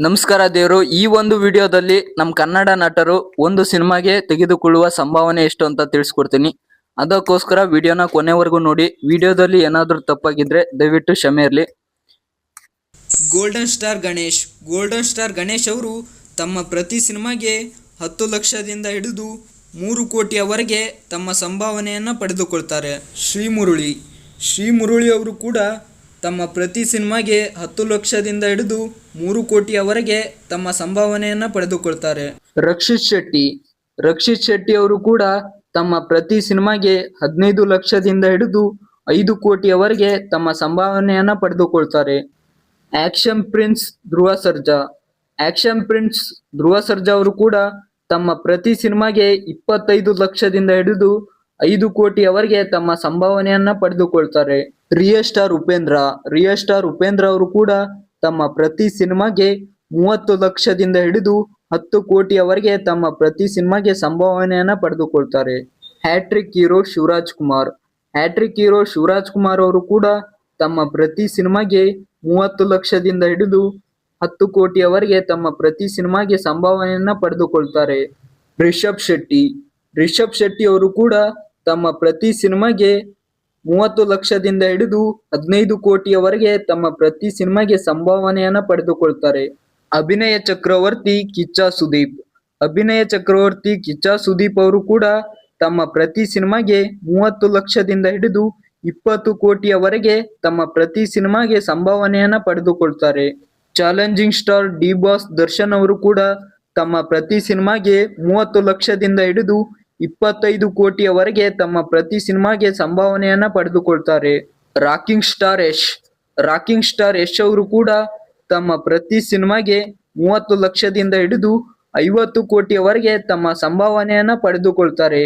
ನಮಸ್ಕಾರ ದೇವರು. ಈ ಒಂದು ವಿಡಿಯೋದಲ್ಲಿ ನಮ್ಮ ಕನ್ನಡ ನಟರು ಒಂದು ಸಿನಿಮಾಗೆ ತೆಗೆದುಕೊಳ್ಳುವ ಸಂಭಾವನೆ ಎಷ್ಟು ಅಂತ ತಿಳಿಸ್ಕೊಡ್ತೀನಿ. ಅದಕ್ಕೋಸ್ಕರ ವಿಡಿಯೋನ ಕೊನೆವರೆಗೂ ನೋಡಿ. ವಿಡಿಯೋದಲ್ಲಿ ಏನಾದರೂ ತಪ್ಪಾಗಿದ್ರೆ ದಯವಿಟ್ಟು ಕ್ಷಮೆ ಇರಲಿ. ಗೋಲ್ಡನ್ ಸ್ಟಾರ್ ಗಣೇಶ್ ಅವರು ತಮ್ಮ ಪ್ರತಿ ಸಿನಿಮಾಗೆ 10 ಲಕ್ಷದಿಂದ ಹಿಡಿದು 3 ಕೋಟಿಯವರೆಗೆ ತಮ್ಮ ಸಂಭಾವನೆಯನ್ನು ಪಡೆದುಕೊಳ್ತಾರೆ. ಶ್ರೀ ಮುರಳಿ ಅವರು ಕೂಡ ತಮ್ಮ ಪ್ರತಿ ಸಿನಿಮಾಗೆ 10 ಲಕ್ಷದಿಂದ ಹಿಡಿದು 3 ಕೋಟಿಯವರೆಗೆ ತಮ್ಮ ಸಂಭಾವನೆಯನ್ನು ಪಡೆದುಕೊಳ್ತಾರೆ. ರಕ್ಷಿತ್ ಶೆಟ್ಟಿ ಅವರು ಕೂಡ ತಮ್ಮ ಪ್ರತಿ ಸಿನಿಮಾಗೆ 15 ಲಕ್ಷದಿಂದ ಹಿಡಿದು 5 ಕೋಟಿಯವರೆಗೆ ತಮ್ಮ ಸಂಭಾವನೆಯನ್ನು ಪಡೆದುಕೊಳ್ತಾರೆ. ಆಕ್ಷನ್ ಪ್ರಿನ್ಸ್ ಧ್ರುವ ಸರ್ಜಾ ಅವರು ಕೂಡ ತಮ್ಮ ಪ್ರತಿ ಸಿನಿಮಾಗೆ 25 ಲಕ್ಷದಿಂದ ಹಿಡಿದು 5 ಕೋಟಿಯವರೆಗೆ ತಮ್ಮ ಸಂಭಾವನೆಯನ್ನ ಪಡೆದುಕೊಳ್ತಾರೆ. ರಿಯಲ್ ಸ್ಟಾರ್ ಉಪೇಂದ್ರ ಅವರು ಕೂಡ ತಮ್ಮ ಪ್ರತಿ ಸಿನಿಮಾಗೆ 30 ಲಕ್ಷದಿಂದ ಹಿಡಿದು 10 ಕೋಟಿಯವರೆಗೆ ತಮ್ಮ ಪ್ರತಿ ಸಿನಿಮಾಗೆ ಸಂಭಾವನೆಯನ್ನ ಪಡೆದುಕೊಳ್ತಾರೆ. ಹ್ಯಾಟ್ರಿಕ್ ಹೀರೋ ಶಿವರಾಜ್ ಕುಮಾರ್ ಅವರು ಕೂಡ ತಮ್ಮ ಪ್ರತಿ ಸಿನಿಮಾಗೆ 30 ಲಕ್ಷದಿಂದ ಹಿಡಿದು 10 ಕೋಟಿಯವರೆಗೆ ತಮ್ಮ ಪ್ರತಿ ಸಿನಿಮಾಗೆ ಸಂಭಾವನೆಯನ್ನ ಪಡೆದುಕೊಳ್ತಾರೆ. ರಿಷಬ್ ಶೆಟ್ಟಿ ಅವರು ಕೂಡ ತಮ್ಮ ಪ್ರತಿ ಸಿನಿಮಾಗೆ 30 ಲಕ್ಷದಿಂದ ಹಿಡಿದು 15 ಕೋಟಿಯವರೆಗೆ ತಮ್ಮ ಪ್ರತಿ ಸಿನಿಮಾಗೆ ಸಂಭಾವನೆಯನ್ನ ಪಡೆದುಕೊಳ್ತಾರೆ. ಅಭಿನಯ ಚಕ್ರವರ್ತಿ ಕಿಚ್ಚ ಸುದೀಪ್ ಅವರು ಕೂಡ ತಮ್ಮ ಪ್ರತಿ ಸಿನಿಮಾಗೆ 30 ಲಕ್ಷದಿಂದ ಹಿಡಿದು 20 ಕೋಟಿಯವರೆಗೆ ತಮ್ಮ ಪ್ರತಿ ಸಿನಿಮಾಗೆ ಸಂಭಾವನೆಯನ್ನ ಪಡೆದುಕೊಳ್ತಾರೆ. Challenging star D Boss Darshan ಅವರು ಕೂಡ ತಮ್ಮ ಪ್ರತಿ ಸಿನಿಮಾಗೆ 30 ಲಕ್ಷದಿಂದ ಹಿಡಿದು 25 ಕೋಟಿಯವರೆಗೆ ತಮ್ಮ ಪ್ರತಿ ಸಿನಿಮಾಗೆ ಸಂಭಾವನೆಯನ್ನ ಪಡೆದುಕೊಳ್ತಾರೆ. ರಾಕಿಂಗ್ ಸ್ಟಾರ್ ಯಶ್ ಅವರು ಕೂಡ ತಮ್ಮ ಪ್ರತಿ ಸಿನಿಮಾಗೆ 30 ಲಕ್ಷದಿಂದ ಹಿಡಿದು 50 ಕೋಟಿಯವರೆಗೆ ತಮ್ಮ ಸಂಭಾವನೆಯನ್ನ ಪಡೆದುಕೊಳ್ತಾರೆ.